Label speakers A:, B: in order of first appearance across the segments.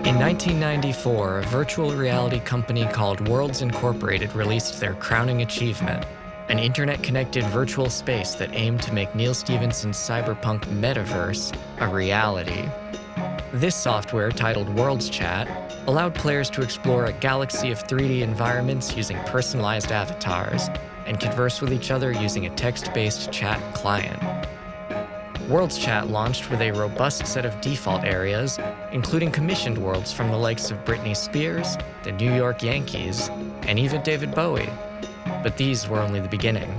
A: In 1994, a virtual reality company called Worlds Incorporated released their crowning achievement, an internet-connected virtual space that aimed to make Neil Stephenson's cyberpunk metaverse a reality. This software, titled WorldsChat, allowed players to explore a galaxy of 3D environments using personalized avatars and converse with each other using a text-based chat client. WorldsChat launched with a robust set of default areas, including commissioned worlds from the likes of Britney Spears, the New York Yankees, and even David Bowie. But these were only the beginning.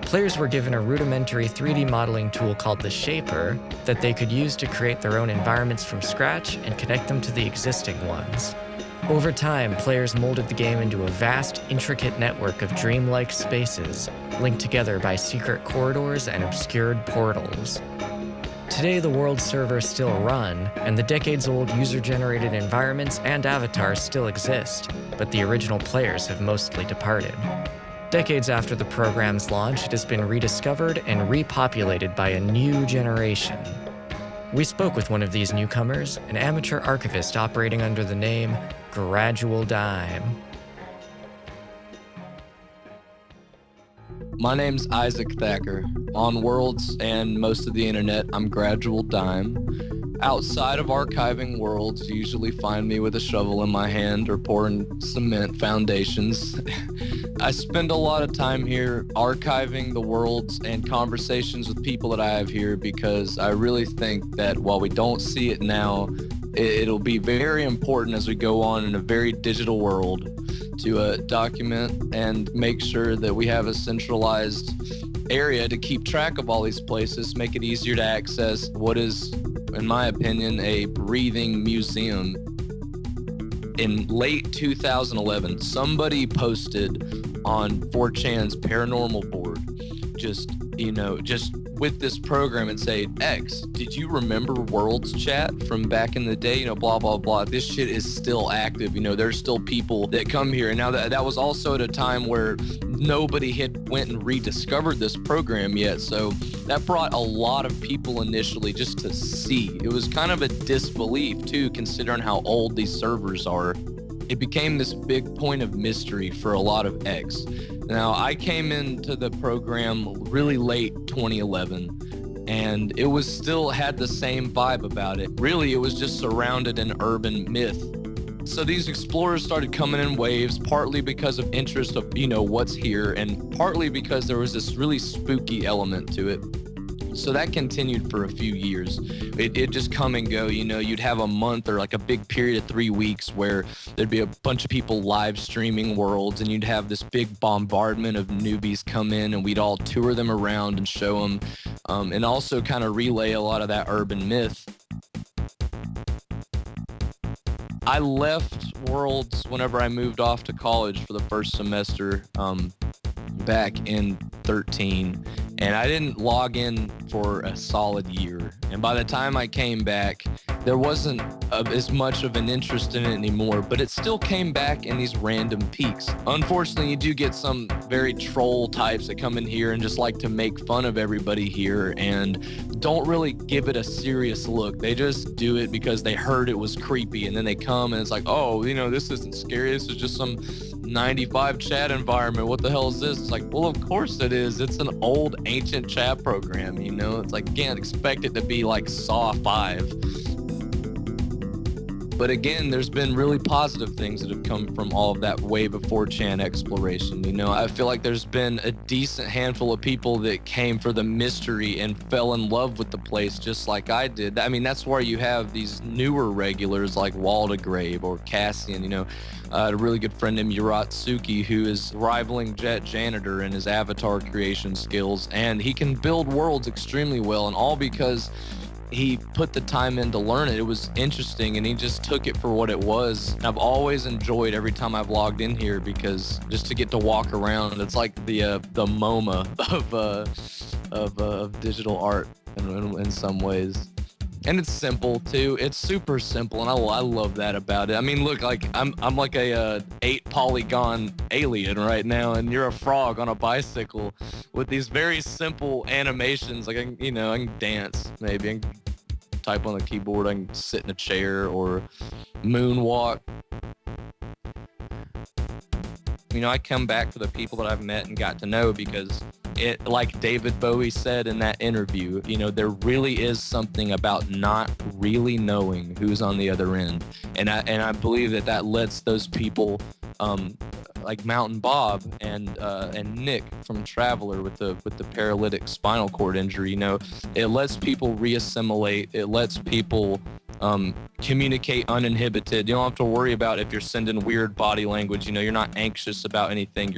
A: Players were given a rudimentary 3D modeling tool called the Shaper that they could use to create their own environments from scratch and connect them to the existing ones. Over time, players molded the game into a vast, intricate network of dreamlike spaces, linked together by secret corridors and obscured portals. Today, the world servers still run, and the decades-old user-generated environments and avatars still exist, but the original players have mostly departed. Decades after the program's launch, it has been rediscovered and repopulated by a new generation. We spoke with one of these newcomers, an amateur archivist operating under the name Gradual Dime.
B: My name's Isaac Thacker. On Worlds and most of the internet, I'm Gradual Dime. Outside of archiving Worlds, you usually find me with a shovel in my hand or pouring cement foundations. I spend a lot of time here archiving the Worlds and conversations with people that I have here because I really think that while we don't see it now, it'll be very important as we go on in a very digital world to document and make sure that we have a centralized area to keep track of all these places, make it easier to access what is, in my opinion, a breathing museum. In late 2011, somebody posted on 4chan's paranormal board, just with this program and say, X, did you remember WorldsChat from back in the day? Blah, blah, blah. This shit is still active. There's still people that come here. And now that was also at a time where nobody had went and rediscovered this program yet. So that brought a lot of people initially just to see. It was kind of a disbelief too, considering how old these servers are. It became this big point of mystery for a lot of X. Now, I came into the program really late 2011, and it was still had the same vibe about it. Really, it was just surrounded in urban myth. So these explorers started coming in waves, partly because of interest of, what's here, and partly because there was this really spooky element to it. So that continued for a few years. It'd just come and go. You'd have a month or like a big period of 3 weeks where there'd be a bunch of people live streaming Worlds, and you'd have this big bombardment of newbies come in, and we'd all tour them around and show them, and also kind of relay a lot of that urban myth. I left Worlds whenever I moved off to college for the first semester back in 13, and I didn't log in for a solid year. And by the time I came back, there wasn't as much of an interest in it anymore, but it still came back in these random peaks. Unfortunately, you do get some very troll types that come in here and just like to make fun of everybody here and don't really give it a serious look. They just do it because they heard it was creepy, and then they come and it's like, oh, this isn't scary. This is just some 95 chat environment. What the hell is this? It's like, well, of course it is. It's an old ancient chat program, It's like, can't expect it to be like Saw 5. But again, there's been really positive things that have come from all of that way before Chan exploration. You know, I feel like there's been a decent handful of people that came for the mystery and fell in love with the place just like I did. I mean, that's where you have these newer regulars like Waldegrave or Cassian. You know, I had a really good friend named Yuratsuki who is rivaling Jet Janitor in his avatar creation skills, and he can build worlds extremely well, and all because he put the time in to learn it. It was interesting, and he just took it for what it was. And I've always enjoyed every time I've logged in here, because just to get to walk around, it's like the MoMA of digital art in some ways. And it's simple too. It's super simple, and I love that about it. I mean, look, like I'm like a 8-polygon alien right now, and you're a frog on a bicycle with these very simple animations. Like I can dance, maybe I can type on the keyboard, I can sit in a chair or moonwalk. You know, I come back to the people that I've met and got to know because it, like David Bowie said in that interview, you know, there really is something about not really knowing who's on the other end. And I believe that lets those people, like Mountain Bob and Nick from Traveler with the paralytic spinal cord injury, you know, it lets people reassimilate. It lets people communicate uninhibited. You don't have to worry about if you're sending weird body language. You know, you're not anxious about anything.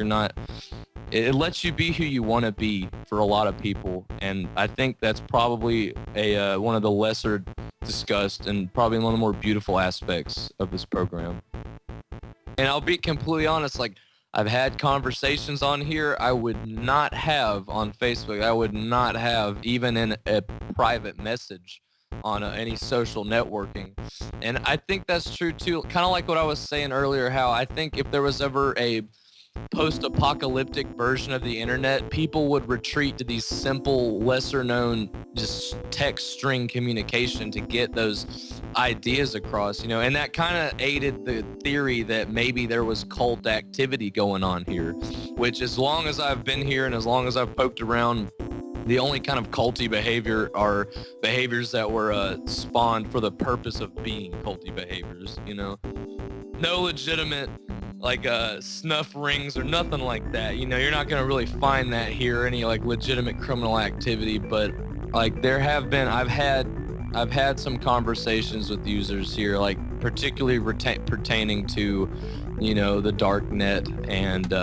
B: It lets you be who you want to be for a lot of people. And I think that's probably one of the lesser discussed and probably one of the more beautiful aspects of this program. And I'll be completely honest, like, I've had conversations on here I would not have on Facebook. I would not have even in a private message on any social networking. And I think that's true too. Kind of like what I was saying earlier, how I think if there was ever a post-apocalyptic version of the internet, people would retreat to these simple, lesser-known, just text string communication to get those ideas across, you know. And that kind of aided the theory that maybe there was cult activity going on here, which, as long as I've been here and as long as I've poked around, the only kind of culty behavior are behaviors that were spawned for the purpose of being culty behaviors, you know. No legitimate like snuff rings or nothing like that. You know, you're not gonna really find that here, any like legitimate criminal activity. But like there have been, I've had some conversations with users here, like particularly pertaining to, you know, the dark net, and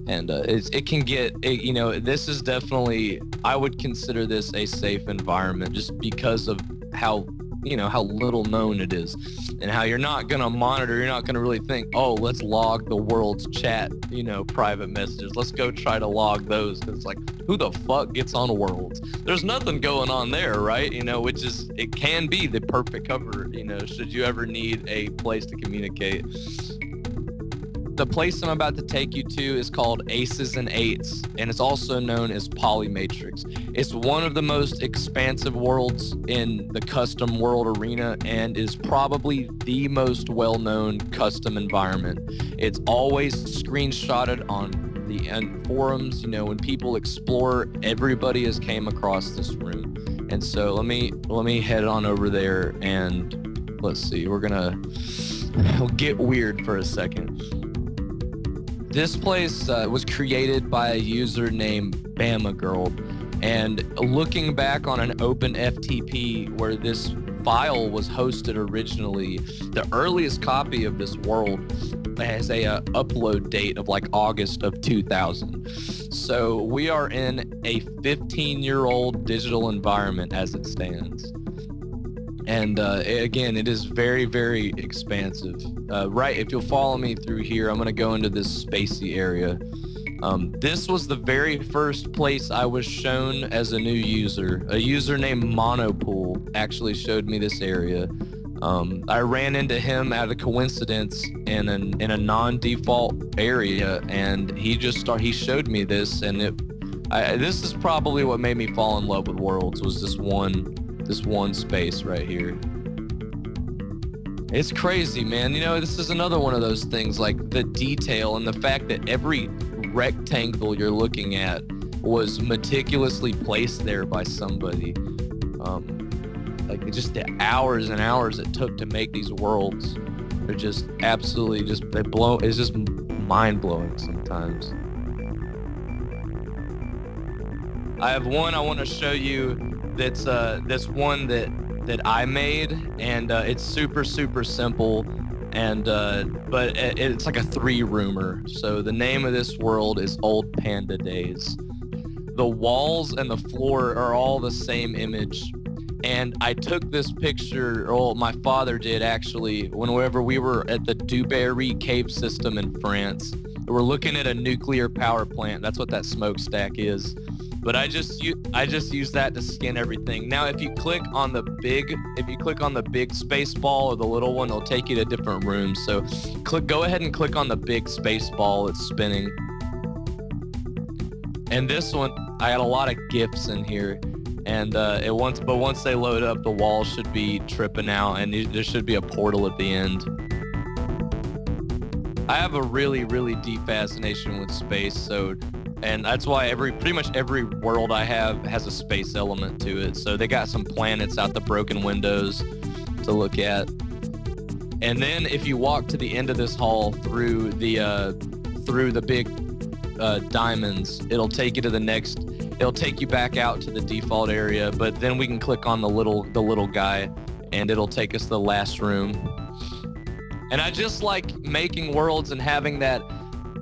B: it can get, you know, this is definitely, I would consider this a safe environment just because of how, you know, how little known it is, and how you're not going to monitor, you're not going to really think, oh, let's log the WorldsChat, you know, private messages. Let's go try to log those. It's like, who the fuck gets on Worlds? There's nothing going on there, right? You know, which is, it can be the perfect cover, you know, should you ever need a place to communicate. The place I'm about to take you to is called Aces and Eights, and it's also known as Polymatrix. It's one of the most expansive worlds in the custom world arena, and is probably the most well-known custom environment. It's always screenshotted on the forums. You know, when people explore, everybody has came across this room. And so let me head on over there, and let's see, we'll get weird for a second. This place was created by a user named Bama Girl, and looking back on an open FTP where this file was hosted originally, the earliest copy of this world has a upload date of like August of 2000. So we are in a 15-year-old digital environment as it stands. And again, it is very, very expansive. Right, if you'll follow me through here, I'm going to go into this spacey area. This was the very first place I was shown as a new user. A user named Monopool actually showed me this area. I ran into him out of coincidence in a non-default area, and he showed me this, and this is probably what made me fall in love with Worlds, was this one space right here. It's crazy, man. You know, this is another one of those things, like the detail and the fact that every rectangle you're looking at was meticulously placed there by somebody. Like just the hours and hours it took to make these worlds are just absolutely it's just mind blowing sometimes. I have one I want to show you that's this one that I made, and it's super simple, and but it's like a 3-roomer. So the name of this world is Old Panda Days. The walls and the floor are all the same image. And I took this picture, or my father did actually, whenever we were at the Dubarry cave system in France. We're looking at a nuclear power plant. That's what that smokestack is. But I just use that to skin everything. Now, if you click on the big space ball or the little one, it'll take you to different rooms. So go ahead and click on the big space ball that's spinning. And this one, I got a lot of GIFs in here. And once they load up, the walls should be tripping out, and there should be a portal at the end. I have a really deep fascination with space, and that's why pretty much every world I have has a space element to it. So they got some planets out the broken windows to look at. And then if you walk to the end of this hall through the big diamonds, it'll take you to the next. It'll take you back out to the default area, but then we can click on the little guy, and it'll take us to the last room. And I just like making worlds and having that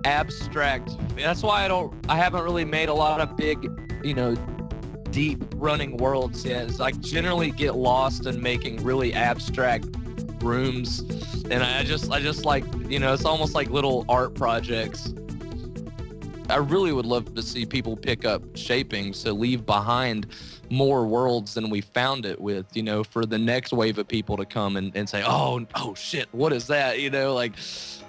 B: abstract. That's why I haven't really made a lot of big, deep running worlds yet. Is I generally get lost in making really abstract rooms, and I just like, it's almost like little art projects. I really would love to see people pick up shaping, so leave behind more worlds than we found it with, for the next wave of people to come and say, oh shit, what is that? Like,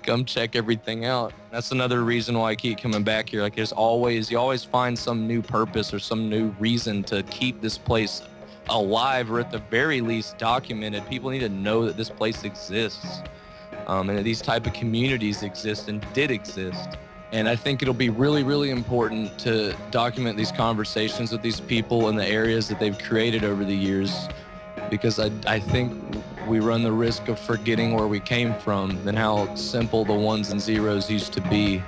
B: come check everything out. That's another reason why I keep coming back here. Like, you always find some new purpose or some new reason to keep this place alive, or at the very least documented. People need to know that this place exists, and that these type of communities exist and did exist. And I think it'll be really important to document these conversations with these people in the areas that they've created over the years, because I think we run the risk of forgetting where we came from and how simple the ones and zeros used to be.